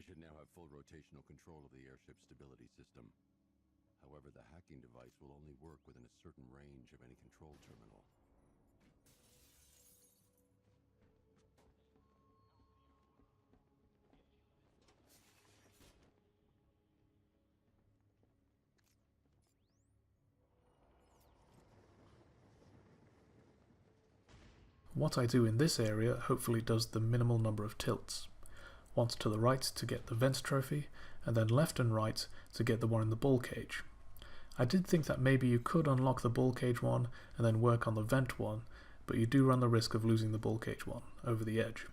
should now have full rotational control of the airship's stability system. However, the hacking device will only work within a certain range of any control terminal. What I do in this area hopefully does the minimal number of tilts. Once to the right to get the vent trophy, and then left and right to get the one in the ball cage. I did think that maybe you could unlock the ball cage one and then work on the vent one, but you do run the risk of losing the ball cage one over the edge.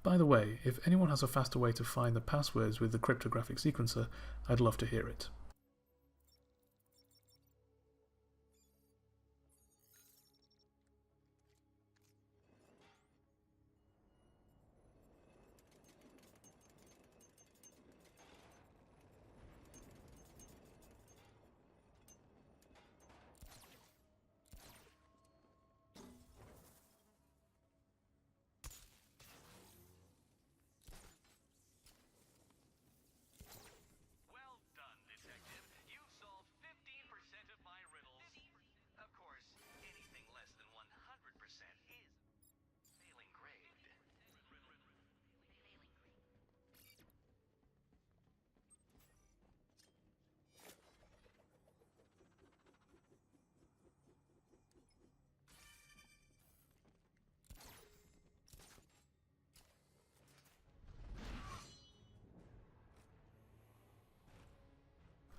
By the way, if anyone has a faster way to find the passwords with the cryptographic sequencer, I'd love to hear it.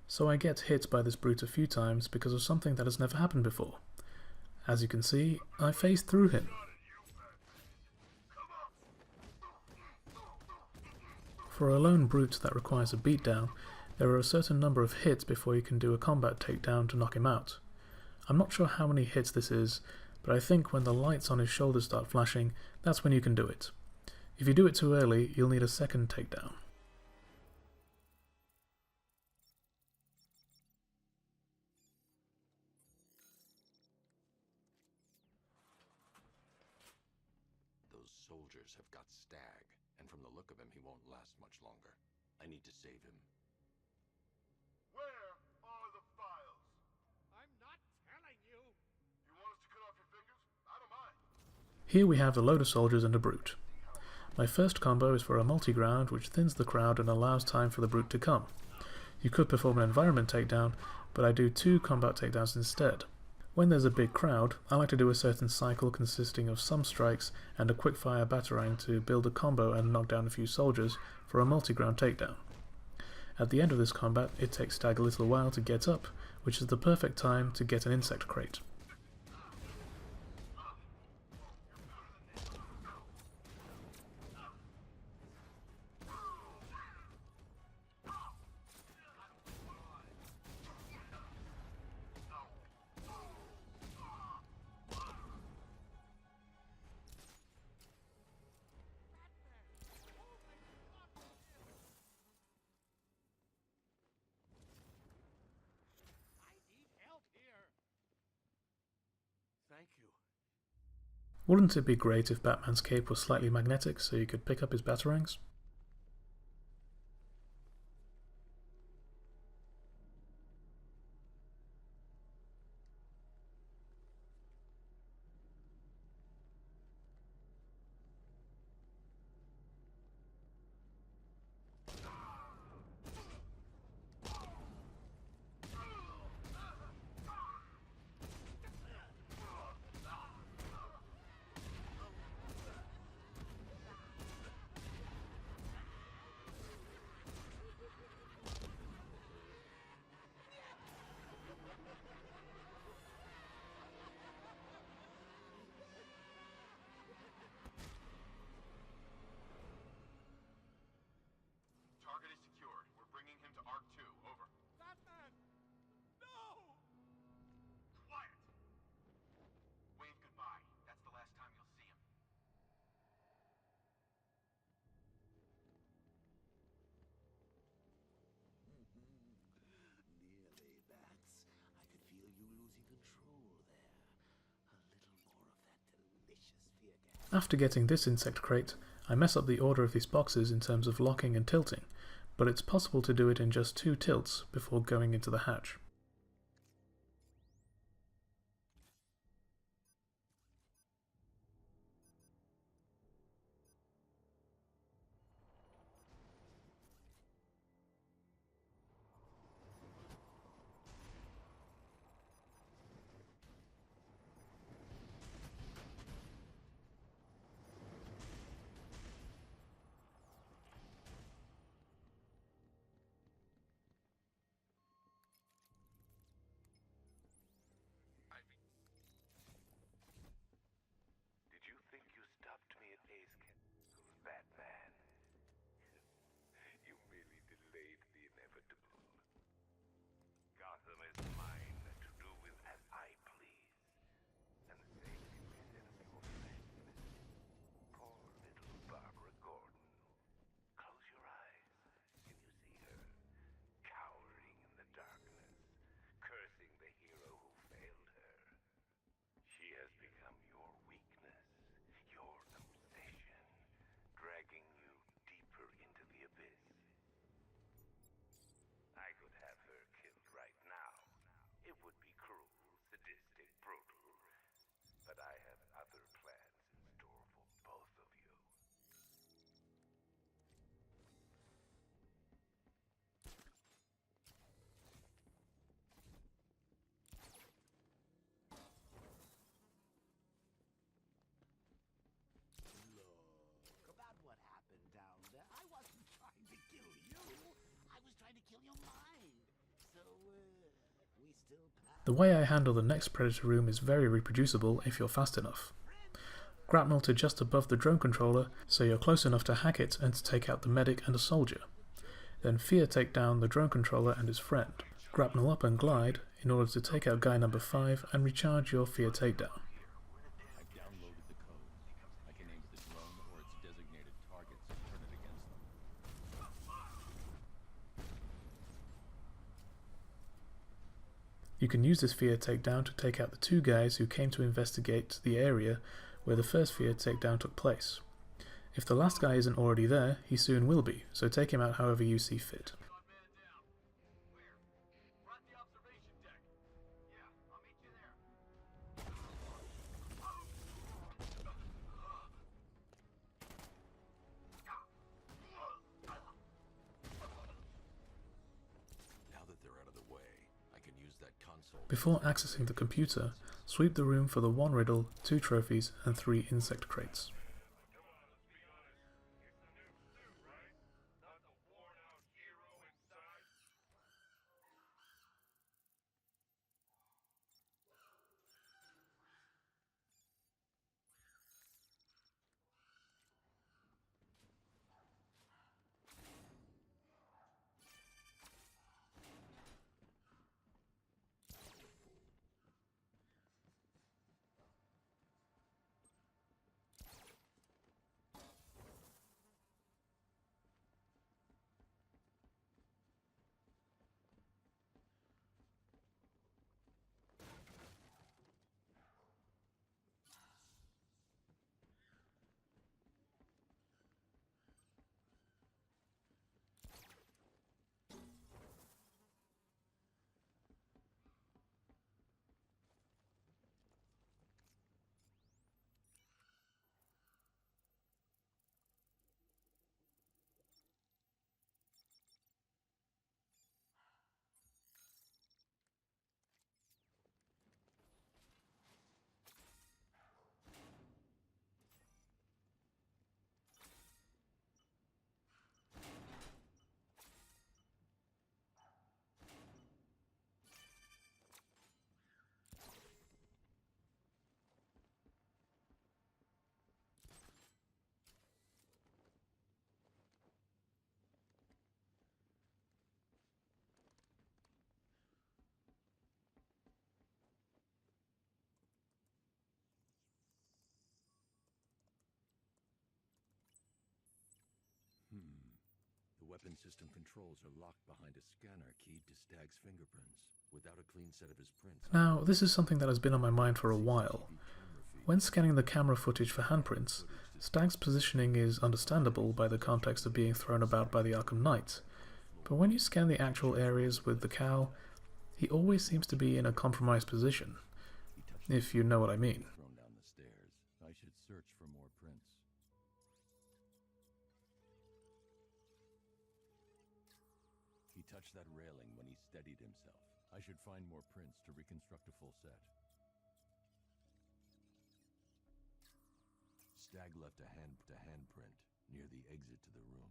So I get hit by this brute a few times because of something that has never happened before. As you can see, I phased through him. For a lone brute that requires a beatdown, there are a certain number of hits before you can do a combat takedown to knock him out. I'm not sure how many hits this is, but I think when the lights on his shoulders start flashing, that's when you can do it. If you do it too early, you'll need a second takedown. Soldiers have got Stagg, and from the look of him, he won't last much longer. I need to save him. Where are the files? I'm not telling you! You want us to cut off your fingers? I don't mind. Here we have a load of soldiers and a brute. My first combo is for a multi-ground which thins the crowd and allows time for the brute to come. You could perform an environment takedown, but I do 2 combat takedowns instead. When there's a big crowd, I like to do a certain cycle consisting of some strikes and a quick-fire batarang to build a combo and knock down a few soldiers for a multi-ground takedown. At the end of this combat, it takes Stagg a little while to get up, which is the perfect time to get an insect crate. Thank you. Wouldn't it be great if Batman's cape was slightly magnetic so you could pick up his batarangs? Target is secured. We're bringing him to Arc 2. Over. Batman! No! Quiet! Wave goodbye. That's the last time you'll see him. Nearly, Bats. I could feel you losing control there. A little more of that delicious fear gas. After getting this insect crate, I mess up the order of these boxes in terms of locking and tilting, but it's possible to do it in just 2 tilts before going into the hatch. Did you think you stopped me at base camp, Batman? You merely delayed the inevitable. Gotham is mine to do with as I please. And the same can be said of your friend. Poor little Barbara Gordon. Close your eyes and you see her, cowering in the darkness, cursing the hero who failed her. She has become your weakness, your obsession, dragging you deeper into the abyss. I could have her killed right now. It would be cruel, sadistic, brutal. But I have other plans in store for both of you. Look, about what happened down there, I wasn't trying to kill you. I was trying to kill your mind. So, we still pass. The way I handle the next Predator room is very reproducible if you're fast enough. Grapnel to just above the drone controller so you're close enough to hack it and to take out the medic and a soldier. Then Fear take down the drone controller and his friend. Grapnel up and glide in order to take out guy number 5 and recharge your Fear takedown. I've downloaded the code. I can aim at the drone or its designated targets and turn it against them. You can use this Fear takedown to take out the 2 guys who came to investigate the area where the first Fear takedown took place. If the last guy isn't already there, he soon will be, so take him out however you see fit. Man down. Where? We're at the observation deck. Yeah, I'll meet you there. Now that they're out of the way, I can use that console. Before accessing the computer, sweep the room for the 1 riddle, 2 trophies, and 3 insect crates. Come on, let's be honest. It's the new suit, right? Not the worn-out hero inside. The weapon system controls are locked behind a scanner keyed to Stagg's fingerprints, without a clean set of his prints. Now, this is something that has been on my mind for a while. When scanning the camera footage for handprints, Stagg's positioning is understandable by the context of being thrown about by the Arkham Knight, but when you scan the actual areas with the cowl, he always seems to be in a compromised position, if you know what I mean. Thrown down the stairs. I should search for more prints. He touched that railing when he steadied himself. I should find more prints to reconstruct a full set. Stagg left a handprint near the exit to the room.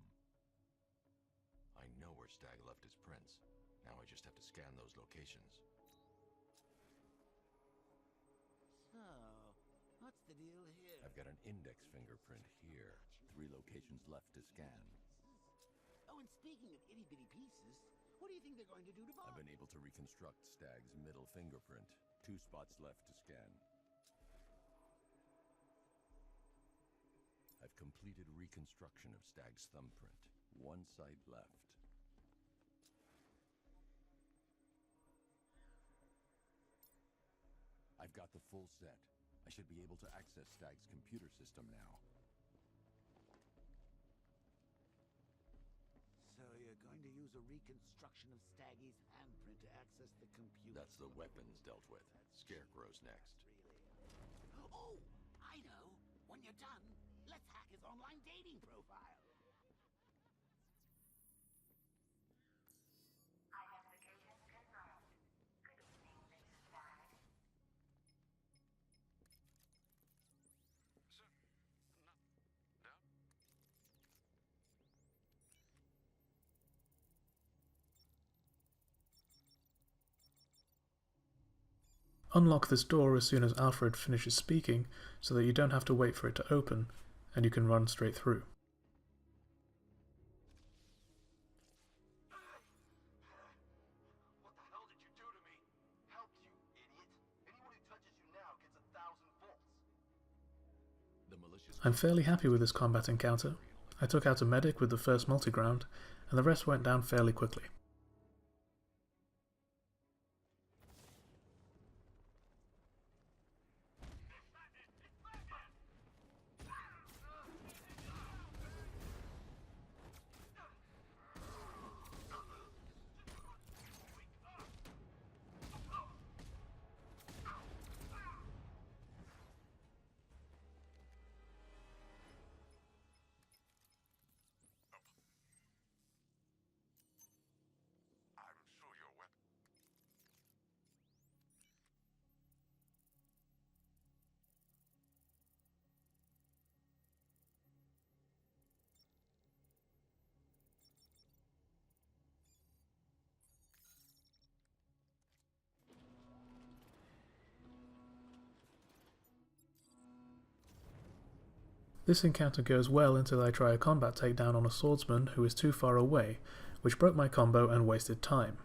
I know where Stagg left his prints. Now I just have to scan those locations. So, what's the deal here? I've got an index fingerprint here. 3 locations left to scan. Oh, and speaking of itty-bitty pieces, what do you think they're going to do to Bob? I've been able to reconstruct Stagg's middle fingerprint. 2 spots left to scan. I've completed reconstruction of Stagg's thumbprint. 1 site left. I've got the full set. I should be able to access Stagg's computer system now. So you're going to use a reconstruction of Staggy's handprint to access the computer? That's the weapons dealt with. Scarecrow's next. Really? Oh, I know. When you're done, let's hack his online dating profile. Identification confirmed. Good evening, Mr. Stagg. Sir, no. Unlock this door as soon as Alfred finishes speaking so that you don't have to wait for it to open, and you can run straight through. What the hell did you do to me? Help, you idiot. Anyone who touches you now gets 1,000 volts. The malicious... I'm fairly happy with this combat encounter. I took out a medic with the first multi-ground, and the rest went down fairly quickly. I'm sure your weapon. This encounter goes well until I try a combat takedown on a swordsman who is too far away, which broke my combo and wasted time.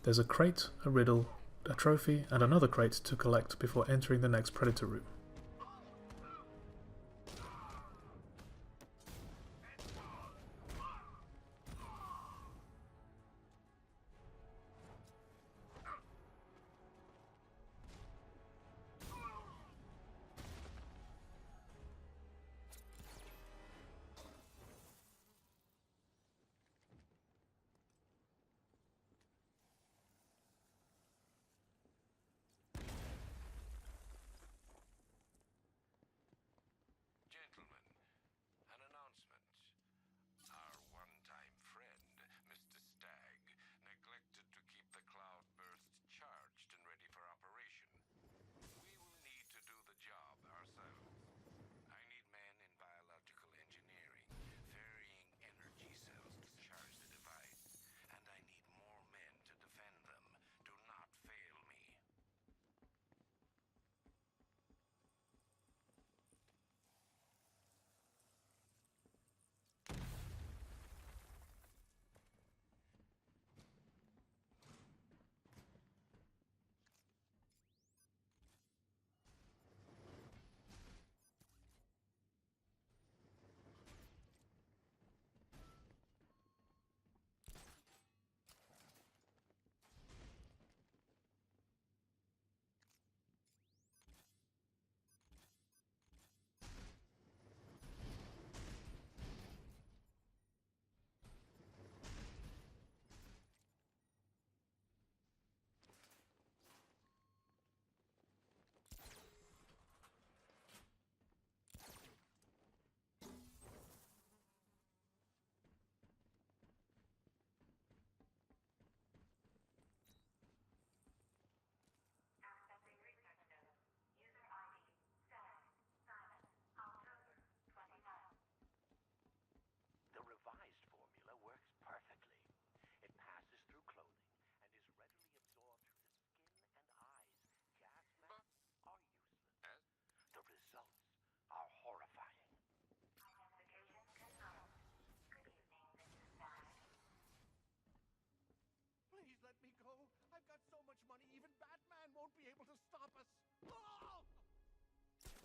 There's a crate, a riddle, a trophy, and another crate to collect before entering the next predator room.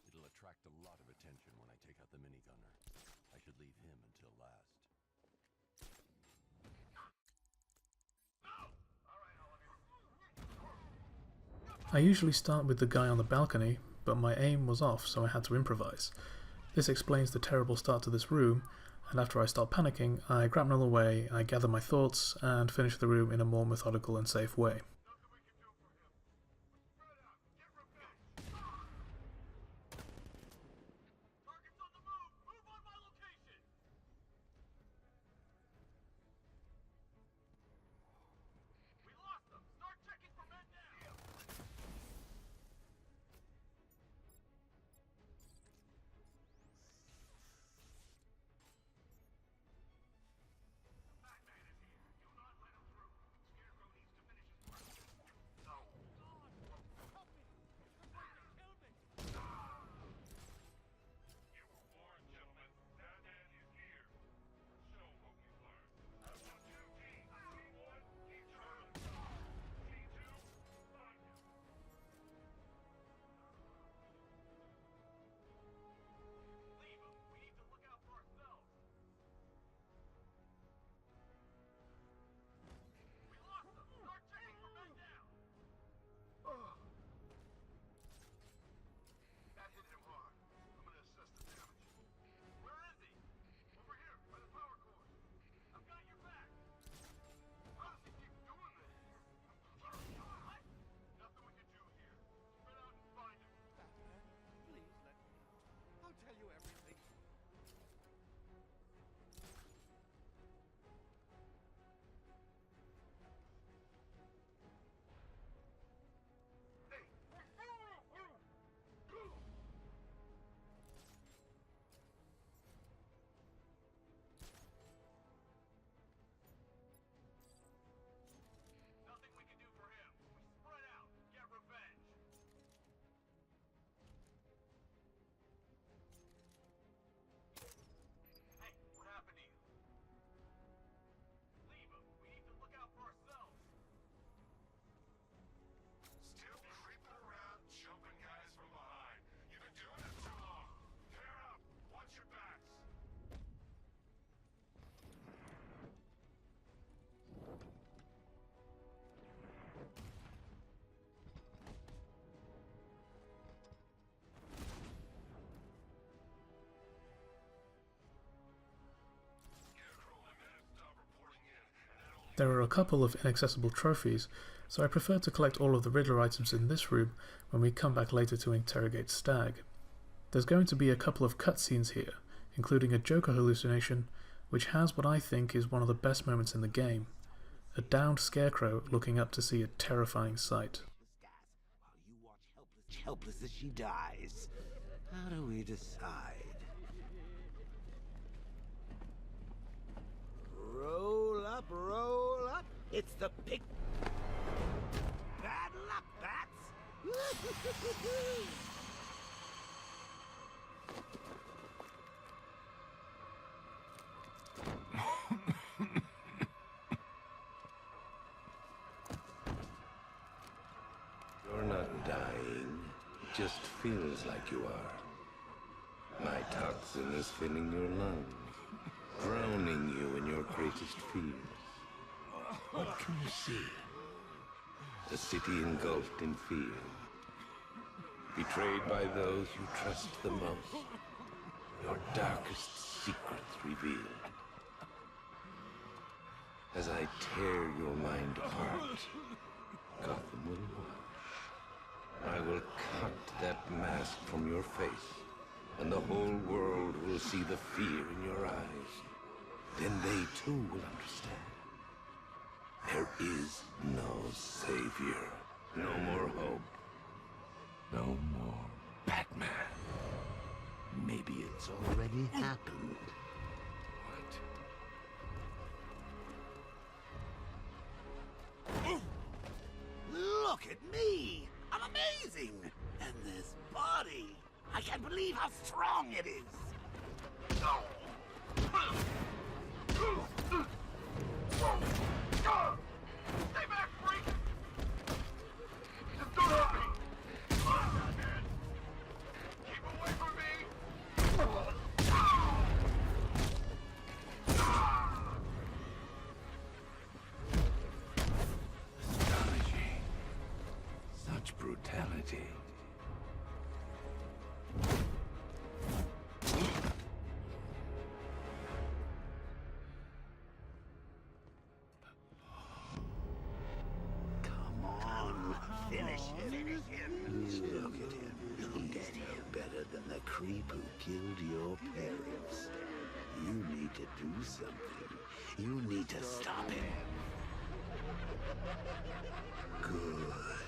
It'll attract a lot of attention when I take out the minigunner. I should leave him until last. I usually start with the guy on the balcony, but my aim was off, so I had to improvise. This explains the terrible start to this room, and after I start panicking, I grapnel away, I gather my thoughts, and finish the room in a more methodical and safe way. Target's on the move! Move on my location! We lost them! Start checking for men down! Batman is here. Do not let him through. Scarecrow needs to finish his work. No. Help me! They're going to kill me! You were warned, gentlemen. Batman is here. Show what we've learned. I've got two teams. Team 1, keep Charlie. Team 2, find him. Leave him. We need to look out for ourselves. We lost them. Start checking for men down. That hit him hard. I'm gonna assess the damage. Where is he? Over here, by the power cord. I've got your back. How does he keep doing this? What? Nothing we can do here. Spread out and find him. Batman, please let me out. I'll tell you everything. Hey! Nothing we can do for him. We spread out, get revenge. Hey, what happened to you? Leave him. We need to look out for ourselves. Still creeping around, jumping guys from behind. You've been doing it too long. Pair up. Watch your backs. Scarecrow, my men have stopped reporting in, and that only There are a couple of inaccessible trophies, so I prefer to collect all of the Riddler items in this room when we come back later to interrogate Stagg. There's going to be a couple of cutscenes here, including a Joker hallucination, which has what I think is one of the best moments in the game. A downed Scarecrow looking up to see a terrifying sight. While you watch helpless as she dies. How do we decide? Roll up, roll up. It's the pick. Bad luck, bats. You're not dying. It just feels like you are. My toxin is filling your lungs, drowning you in your greatest fears. What can you see? A city engulfed in fear. Betrayed by those you trust the most. Your darkest secrets revealed. As I tear your mind apart, Gotham will watch. I will cut that mask from your face, and the whole world will see the fear in your eyes. Then they too will understand. There is no savior, no more hope, no more Batman. Maybe it's already happened. What? Look at me! I'm amazing! And this body! I can't believe how strong it is! Stay back, freak! Just don't hurt me! brutality. Come on, finish him. Look at him. He is no better than the creep who killed your parents. You need to do something. You need to stop him. Good.